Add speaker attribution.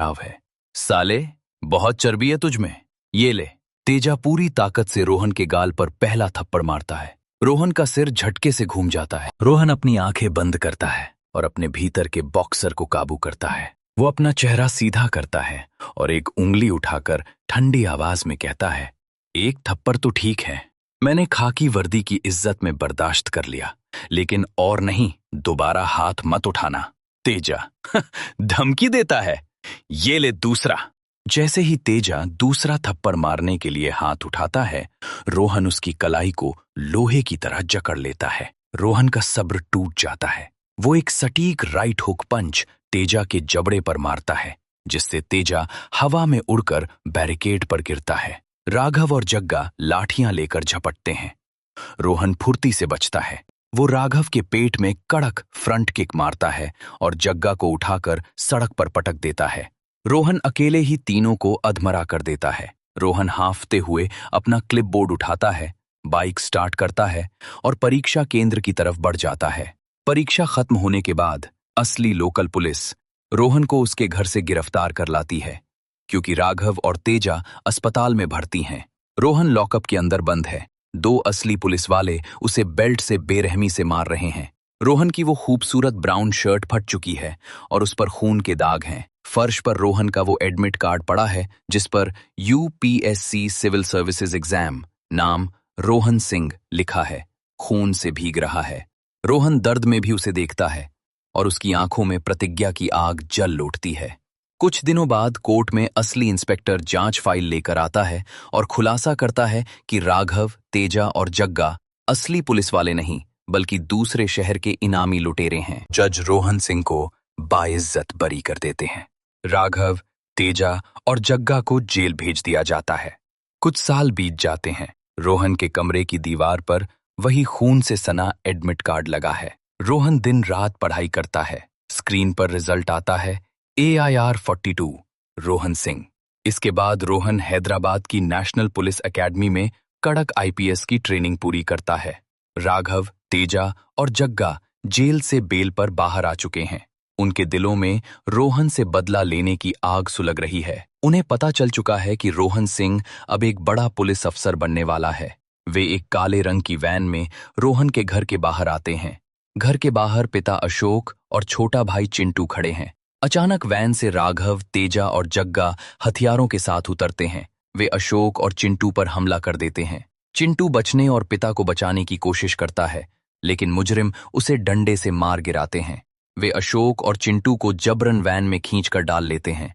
Speaker 1: खराब है। साले, बहुत चर्बी है तुझ में। ये ले। तेजा पूरी ताकत से रोहन के गाल पर पहला थप्पड़ मारता है। रोहन का सिर झटके से घूम जाता है। रोहन अपनी आंखें बंद करता है और अपने भीतर के बॉक्सर को काबू करता है। वो अपना चेहरा सीधा करता है और एक उंगली उठाकर ठंडी आवाज में कहता है, एक थप्पड़ तो ठीक है, मैंने खाकी वर्दी की इज्जत में बर्दाश्त कर लिया, लेकिन और नहीं, दोबारा हाथ मत उठाना। तेजा धमकी देता है। ये ले दूसरा। जैसे ही तेजा दूसरा थप्पड़ मारने के लिए हाथ उठाता है, रोहन उसकी कलाई को लोहे की तरह जकड़ लेता है। रोहन का सब्र टूट जाता है। वो एक सटीक राइट हुक पंच तेजा के जबड़े पर मारता है, जिससे तेजा हवा में उड़कर बैरिकेड पर गिरता है। राघव और जग्गा लाठियां लेकर झपटते हैं। रोहन फुर्ती से बचता है। वो राघव के पेट में कड़क फ्रंट किक मारता है और जग्गा को उठाकर सड़क पर पटक देता है। रोहन अकेले ही तीनों को अधमरा कर देता है। रोहन हांफते हुए अपना क्लिपबोर्ड उठाता है, बाइक स्टार्ट करता है और परीक्षा केंद्र की तरफ बढ़ जाता है। परीक्षा खत्म होने के बाद असली लोकल पुलिस रोहन को उसके घर से गिरफ्तार कर लाती है, क्योंकि राघव और तेजा अस्पताल में भर्ती हैं। रोहन लॉकअप के अंदर बंद है। दो असली पुलिस वाले उसे बेल्ट से बेरहमी से मार रहे हैं। रोहन की वो खूबसूरत ब्राउन शर्ट फट चुकी है और उस पर खून के दाग हैं। फर्श पर रोहन का वो एडमिट कार्ड पड़ा है, जिस पर यूपीएससी सिविल सर्विसेज एग्जाम, नाम रोहन सिंह लिखा है। खून से भीग रहा है। रोहन दर्द में भी उसे देखता है और उसकी आंखों में प्रतिज्ञा की आग जल उठती है। कुछ दिनों बाद कोर्ट में असली इंस्पेक्टर जांच फाइल लेकर आता है और खुलासा करता है कि राघव, तेजा और जग्गा असली पुलिस वाले नहीं, बल्कि दूसरे शहर के इनामी लुटेरे हैं। जज रोहन सिंह को बाइज्जत बरी कर देते हैं। राघव, तेजा और जग्गा को जेल भेज दिया जाता है। कुछ साल बीत जाते हैं। रोहन के कमरे की दीवार पर वही खून से सना एडमिट कार्ड लगा है। रोहन दिन रात पढ़ाई करता है। स्क्रीन पर रिजल्ट आता है AIR 42, रोहन सिंह। इसके बाद रोहन हैदराबाद की नेशनल पुलिस एकेडमी में कड़क IPS की ट्रेनिंग पूरी करता है। राघव, तेजा और जग्गा जेल से बेल पर बाहर आ चुके हैं। उनके दिलों में रोहन से बदला लेने की आग सुलग रही है। उन्हें पता चल चुका है कि रोहन सिंह अब एक बड़ा पुलिस अफसर बनने वाला है। वे एक काले रंग की वैन में रोहन के घर के बाहर आते हैं। घर के बाहर पिता अशोक और छोटा भाई चिंटू खड़े हैं। अचानक वैन से राघव, तेजा और जग्गा हथियारों के साथ उतरते हैं। वे अशोक और चिंटू पर हमला कर देते हैं। चिंटू बचने और पिता को बचाने की कोशिश करता है, लेकिन मुजरिम उसे डंडे से मार गिराते हैं। वे अशोक और चिंटू को जबरन वैन में खींचकर डाल लेते हैं।